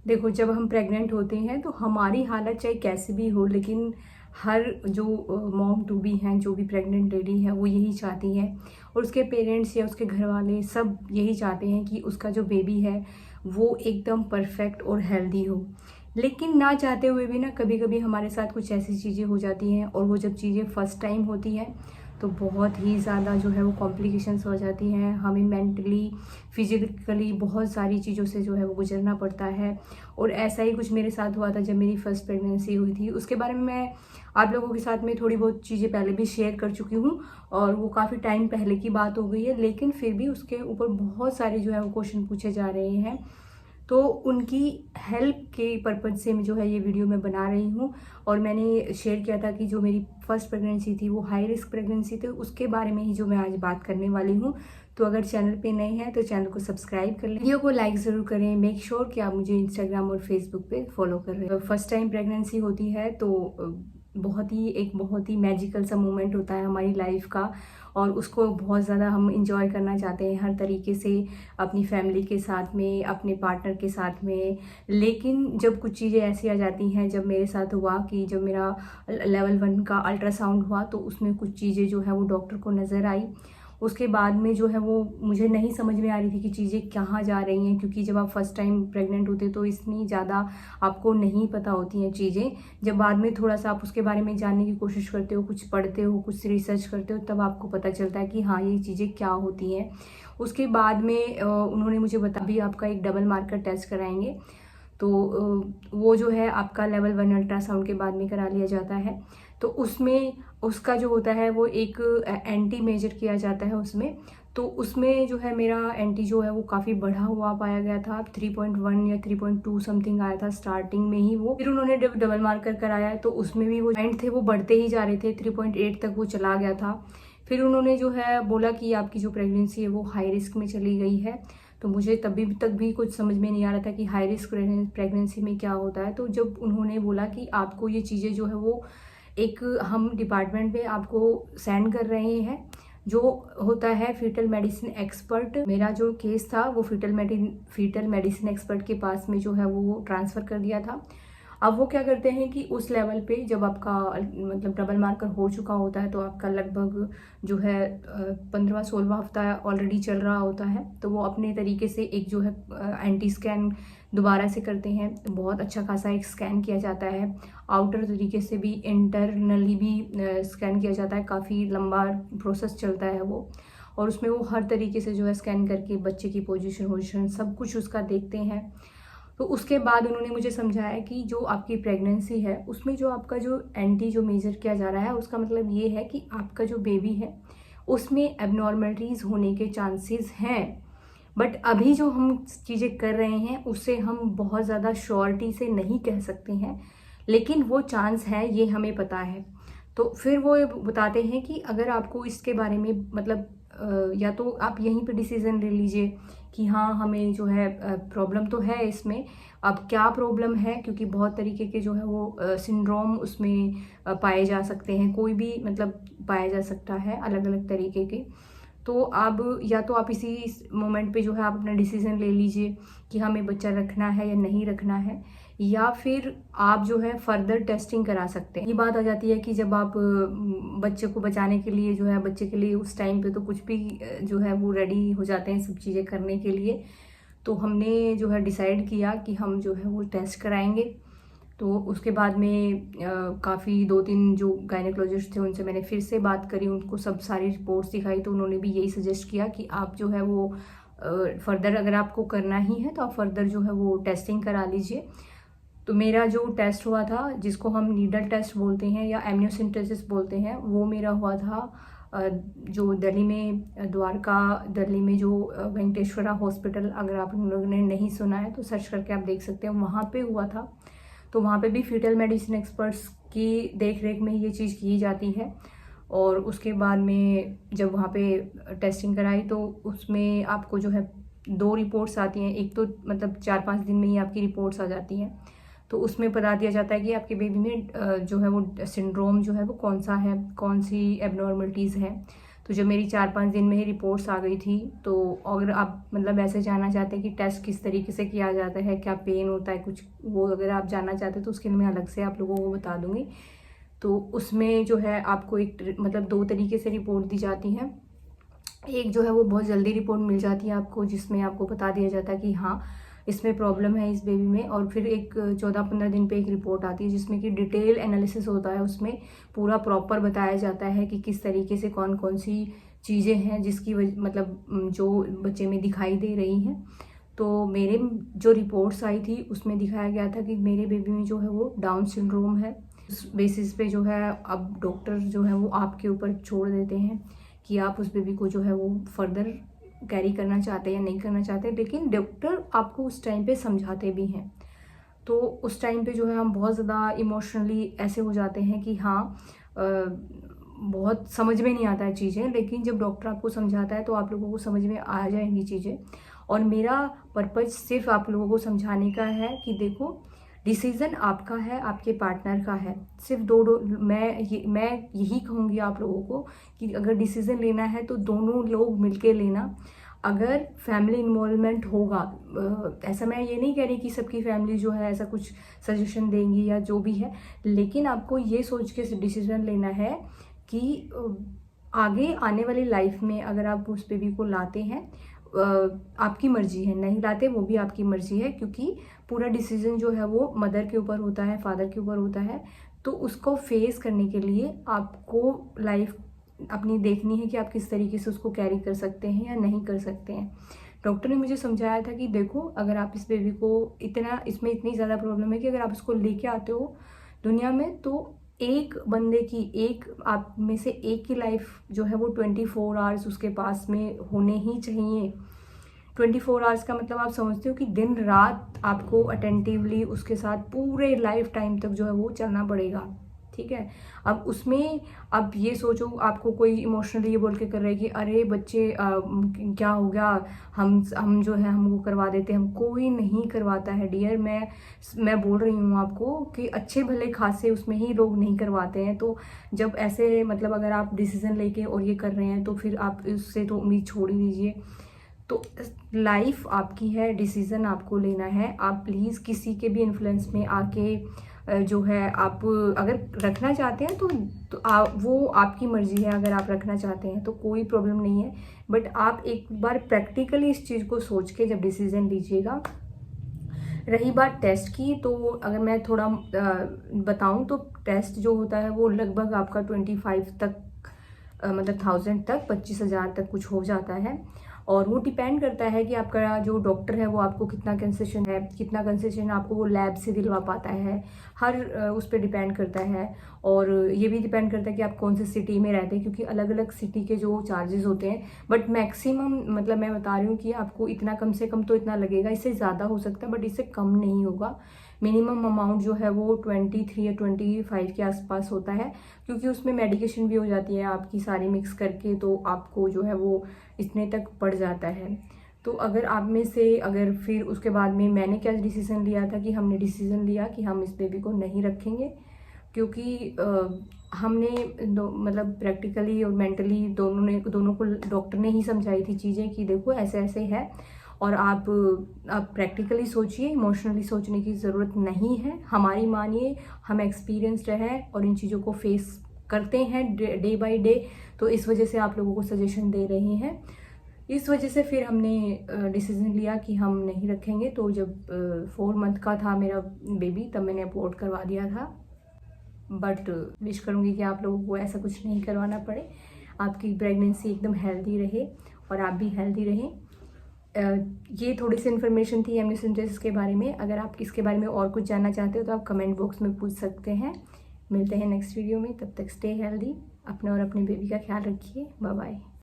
देखो, जब हम प्रेग्नेंट होते हैं तो हमारी हालत चाहे कैसी भी हो, लेकिन हर जो मॉम टू बी हैं, जो भी प्रेग्नेंट लेडी है, वो यही चाहती है और उसके पेरेंट्स या उसके घर वाले सब यही चाहते हैं कि उसका जो बेबी है वो एकदम परफेक्ट और हेल्दी हो। लेकिन ना चाहते हुए भी ना कभी कभी हमारे साथ कुछ ऐसी चीज़ें हो जाती हैं, और वो जब चीज़ें फर्स्ट टाइम होती हैं तो बहुत ही ज़्यादा जो है वो कॉम्प्लिकेशंस हो जाती हैं। हमें मेंटली, फिजिकली बहुत सारी चीज़ों से जो है वो गुजरना पड़ता है। और ऐसा ही कुछ मेरे साथ हुआ था जब मेरी फर्स्ट प्रेगनेंसी हुई थी। उसके बारे में मैं आप लोगों के साथ में थोड़ी बहुत चीज़ें पहले भी शेयर कर चुकी हूँ, और वो काफ़ी टाइम पहले की बात हो गई है, लेकिन फिर भी उसके ऊपर बहुत सारे जो है वो क्वेश्चन पूछे जा रहे हैं। तो उनकी हेल्प के पर्पज़ से मैं जो है ये वीडियो मैं बना रही हूँ। और मैंने शेयर किया था कि जो मेरी फर्स्ट प्रेगनेंसी थी वो हाई रिस्क प्रेगनेंसी थी, उसके बारे में ही जो मैं आज बात करने वाली हूँ। तो अगर चैनल पे नए हैं तो चैनल को सब्सक्राइब कर लें, वीडियो को लाइक ज़रूर करें। मेक श्योर कि आप मुझे इंस्टाग्राम और फेसबुक पे फॉलो कर रहे हैं। फर्स्ट टाइम प्रेगनेंसी होती है तो बहुत ही मैजिकल सा मोमेंट होता है हमारी लाइफ का, और उसको बहुत ज़्यादा हम इंजॉय करना चाहते हैं हर तरीके से, अपनी फैमिली के साथ में, अपने पार्टनर के साथ में। लेकिन जब कुछ चीज़ें ऐसी आ जाती हैं, जब मेरे साथ हुआ कि जब मेरा लेवल 1 का अल्ट्रासाउंड हुआ तो उसमें कुछ चीज़ें जो है वो डॉक्टर को नज़र आई। उसके बाद में जो है वो मुझे नहीं समझ में आ रही थी कि चीज़ें कहाँ जा रही हैं, क्योंकि जब आप फर्स्ट टाइम प्रेग्नेंट होते तो इतनी ज़्यादा आपको नहीं पता होती हैं चीज़ें। जब बाद में थोड़ा सा आप उसके बारे में जानने की कोशिश करते हो, कुछ पढ़ते हो, कुछ रिसर्च करते हो, तब आपको पता चलता है कि हाँ ये चीज़ें क्या होती हैं। उसके बाद में उन्होंने मुझे बता भी आपका एक डबल मार्कर टेस्ट कराएंगे। तो वो जो है आपका लेवल 1 अल्ट्रासाउंड के बाद में करा लिया जाता है। तो उसमें उसका जो होता है वो एक एंटी मेजर किया जाता है उसमें। तो उसमें जो है मेरा एंटी जो है वो काफ़ी बढ़ा हुआ पाया गया था, 3.1 या 3.2 समथिंग आया था स्टार्टिंग में ही वो। फिर उन्होंने जब डबल मार्कर कराया तो उसमें भी वो पॉइंट थे वो बढ़ते ही जा रहे थे, 3.8 तक वो चला गया था। फिर उन्होंने जो है बोला कि आपकी जो प्रेगनेंसी है वो हाई रिस्क में चली गई है। तो मुझे तभी तक भी कुछ समझ में नहीं आ रहा था कि हाई रिस्क प्रेगनेंसी में क्या होता है। तो जब उन्होंने बोला कि आपको ये चीज़ें जो है वो एक हम डिपार्टमेंट में आपको सेंड कर रहे हैं, जो होता है फीटल मेडिसिन एक्सपर्ट। मेरा जो केस था वो फीटल मेडिसिन एक्सपर्ट के पास में जो है वो ट्रांसफ़र कर दिया था। अब वो क्या करते हैं कि उस लेवल पे जब आपका मतलब डबल मार्कर हो चुका होता है तो आपका लगभग जो है 15-16वां हफ्ता ऑलरेडी चल रहा होता है, तो वो अपने तरीके से एक जो है एंटी स्कैन दोबारा से करते हैं। बहुत अच्छा खासा एक स्कैन किया जाता है, आउटर तरीके से भी, इंटरनली भी स्कैन किया जाता है। काफ़ी लंबा प्रोसेस चलता है वो, और उसमें वो हर तरीके से जो है स्कैन करके बच्चे की पोजीशन सब कुछ उसका देखते हैं। तो उसके बाद उन्होंने मुझे समझाया कि जो आपकी प्रेगनेंसी है उसमें जो आपका जो एंटी जो मेजर किया जा रहा है उसका मतलब ये है कि आपका जो बेबी है उसमें एबनॉर्मलिटीज़ होने के चांसेस हैं। बट अभी जो हम चीज़ें कर रहे हैं उससे हम बहुत ज़्यादा श्योरिटी से नहीं कह सकते हैं, लेकिन वो चांस है, ये हमें पता है। तो फिर वो ये बताते हैं कि अगर आपको इसके बारे में मतलब या तो आप यहीं पे डिसीज़न ले लीजिए कि हाँ हमें जो है प्रॉब्लम तो है इसमें। अब क्या प्रॉब्लम है, क्योंकि बहुत तरीके के जो है वो सिंड्रोम उसमें पाए जा सकते हैं, कोई भी मतलब पाया जा सकता है अलग अलग तरीके के। तो अब या तो आप इसी मोमेंट पे जो है आप अपना डिसीज़न ले लीजिए कि हमें बच्चा रखना है या नहीं रखना है, या फिर आप जो है फर्दर टेस्टिंग करा सकते हैं। ये बात आ जाती है कि जब आप बच्चे को बचाने के लिए जो है बच्चे के लिए उस टाइम पे तो कुछ भी जो है वो रेडी हो जाते हैं सब चीज़ें करने के लिए। तो हमने जो है डिसाइड किया कि हम जो है वो टेस्ट कराएंगे। तो उसके बाद में काफ़ी 2-3 जो गायनेकोलॉजिस्ट थे उनसे मैंने फिर से बात करी, उनको सब सारी रिपोर्ट्स दिखाई, तो उन्होंने भी यही सजेस्ट किया कि आप जो है वो फर्दर अगर आपको करना ही है तो आप फर्दर जो है वो टेस्टिंग करा लीजिए। तो मेरा जो टेस्ट हुआ था जिसको हम नीडल टेस्ट बोलते हैं या एमनियोसेंटेसिस बोलते हैं, वो मेरा हुआ था जो दिल्ली में दिल्ली में जो वेंकटेश्वरा हॉस्पिटल, अगर आप लोगों ने नहीं सुना है तो सर्च करके आप देख सकते हैं, वहाँ पे हुआ था। तो वहाँ पे भी फीटल मेडिसिन एक्सपर्ट्स की देख रेख में ये चीज़ की जाती है। और उसके बाद में जब वहाँ पे टेस्टिंग कराई तो उसमें आपको जो है 2 रिपोर्ट्स आती हैं। एक तो मतलब 4-5 दिन में ही आपकी रिपोर्ट्स आ जाती हैं, तो उसमें बता दिया जाता है कि आपके बेबी में जो है वो सिंड्रोम जो है वो कौन सा है, कौन सी एबनॉर्मलिटीज़ हैं। तो जब मेरी 4-5 दिन में ही रिपोर्ट्स आ गई थी, तो अगर आप मतलब ऐसे जानना चाहते हैं कि टेस्ट किस तरीके से किया जाता है, क्या पेन होता है कुछ, वो अगर आप जानना चाहते हैं तो उसके लिए मैं अलग से आप लोगों को बता दूँगी। तो उसमें जो है आपको एक मतलब 2 तरीके से रिपोर्ट दी जाती हैं। एक जो है वो बहुत जल्दी रिपोर्ट मिल जाती है आपको, जिसमें आपको बता दिया जाता है कि हाँ इसमें प्रॉब्लम है इस बेबी में, और फिर एक 14-15 दिन पे एक रिपोर्ट आती है जिसमें कि डिटेल एनालिसिस होता है। उसमें पूरा प्रॉपर बताया जाता है कि किस तरीके से कौन कौन सी चीज़ें हैं जिसकी मतलब जो बच्चे में दिखाई दे रही हैं। तो मेरे जो रिपोर्ट्स आई थी उसमें दिखाया गया था कि मेरे बेबी में जो है वो डाउन सिंड्रोम है। उस बेसिस पे जो है अब डॉक्टर जो है वो आपके ऊपर छोड़ देते हैं कि आप उस बेबी को जो है वो फर्दर कैरी करना चाहते हैं या नहीं करना चाहते, लेकिन डॉक्टर आपको उस टाइम पे समझाते भी हैं। तो उस टाइम पे जो है हम बहुत ज़्यादा इमोशनली ऐसे हो जाते हैं कि हाँ बहुत समझ में नहीं आता है चीज़ें, लेकिन जब डॉक्टर आपको समझाता है तो आप लोगों को समझ में आ जाएंगी चीज़ें। और मेरा पर्पज़ सिर्फ आप लोगों को समझाने का है कि देखो डिसीज़न आपका है, आपके पार्टनर का है। सिर्फ मैं यही कहूँगी आप लोगों को कि अगर डिसीज़न लेना है तो दोनों लोग मिलके लेना। अगर फैमिली इन्वॉल्वमेंट होगा, ऐसा मैं ये नहीं कह रही कि सबकी फैमिली जो है ऐसा कुछ सजेशन देंगी या जो भी है, लेकिन आपको ये सोच के डिसीज़न लेना है कि आगे आने वाली लाइफ में अगर आप उस बेबी को लाते हैं, आपकी मर्जी है, नहीं लाते वो भी आपकी मर्जी है, क्योंकि पूरा डिसीजन जो है वो मदर के ऊपर होता है, फादर के ऊपर होता है। तो उसको फेस करने के लिए आपको लाइफ अपनी देखनी है कि आप किस तरीके से उसको कैरी कर सकते हैं या नहीं कर सकते हैं। डॉक्टर ने मुझे समझाया था कि देखो अगर आप इस बेबी को इसमें इतनी ज़्यादा प्रॉब्लम है कि अगर आप उसको लेके आते हो दुनिया में, तो एक बंदे की, एक आप में से एक की लाइफ जो है वो 24 आवर्स उसके पास में होने ही चाहिए। 24 आवर्स का मतलब आप समझते हो कि दिन रात आपको अटेंटिवली उसके साथ पूरे लाइफ टाइम तक जो है वो चलना पड़ेगा, ठीक है। अब उसमें अब ये सोचो आपको कोई इमोशनली ये बोल के कर रहे हैं कि अरे बच्चे क्या हो गया, हम जो है हम वो करवा देते हैं। हम कोई नहीं करवाता है डियर, मैं बोल रही हूँ आपको कि अच्छे भले खासे उसमें ही लोग नहीं करवाते हैं। तो जब ऐसे मतलब अगर आप डिसीज़न लेके और ये कर रहे हैं तो फिर आप उससे तो उम्मीद छोड़ ही दीजिए। तो लाइफ आपकी है, डिसीज़न आपको लेना है। आप प्लीज़ किसी के भी इन्फ्लुएंस में आके जो है आप अगर रखना चाहते हैं तो वो आपकी मर्ज़ी है। अगर आप रखना चाहते हैं तो कोई प्रॉब्लम नहीं है, बट आप एक बार प्रैक्टिकली इस चीज़ को सोच के जब डिसीज़न लीजिएगा। रही बात टेस्ट की, तो अगर मैं थोड़ा बताऊं तो टेस्ट जो होता है वो लगभग आपका 25 तक मतलब 1000 तक 25,000 तक कुछ हो जाता है। और वो डिपेंड करता है कि आपका जो डॉक्टर है वो आपको कितना कंसेशन आपको वो लैब से दिलवा पाता है, हर उस पर डिपेंड करता है। और ये भी डिपेंड करता है कि आप कौन सी सिटी में रहते हैं, क्योंकि अलग अलग सिटी के जो चार्जेस होते हैं। बट मैक्सिमम मतलब मैं बता रही हूँ कि आपको इतना कम से कम तो इतना लगेगा, इससे ज़्यादा हो सकता है बट इससे कम नहीं होगा। मिनिमम अमाउंट जो है वो 23 या 25 के आसपास होता है, क्योंकि उसमें मेडिकेशन भी हो जाती है आपकी सारी मिक्स करके, तो आपको जो है वो इतने तक पड़ जाता है। तो अगर आप में से अगर फिर उसके बाद में मैंने क्या डिसीज़न लिया था कि हमने डिसीज़न लिया कि हम इस बेबी को नहीं रखेंगे, क्योंकि हमने मतलब प्रैक्टिकली और मेंटली दोनों को डॉक्टर ने ही समझाई थी चीज़ें कि देखो ऐसे ऐसे है, और आप प्रैक्टिकली सोचिए, इमोशनली सोचने की ज़रूरत नहीं है। हमारी मानिए, हम एक्सपीरियंस्ड हैं और इन चीज़ों को फेस करते हैं डे बाय डे, तो इस वजह से आप लोगों को सजेशन दे रहे हैं। इस वजह से फिर हमने डिसीज़न लिया कि हम नहीं रखेंगे। तो जब 4 मंथ का था मेरा बेबी तब मैंने अबॉर्ट करवा दिया था। बट विश करूँगी कि आप लोगों को ऐसा कुछ नहीं करवाना पड़े, आपकी प्रेगनेंसी एकदम हेल्दी रहे और आप भी हेल्दी रहें। ये थोड़ी सी इन्फॉर्मेशन थी एमनियोसेंटेसिस के बारे में। अगर आप इसके बारे में और कुछ जानना चाहते हो तो आप कमेंट बॉक्स में पूछ सकते हैं। मिलते हैं नेक्स्ट वीडियो में, तब तक स्टे हेल्दी, अपना और अपने बेबी का ख्याल रखिए। Bye bye.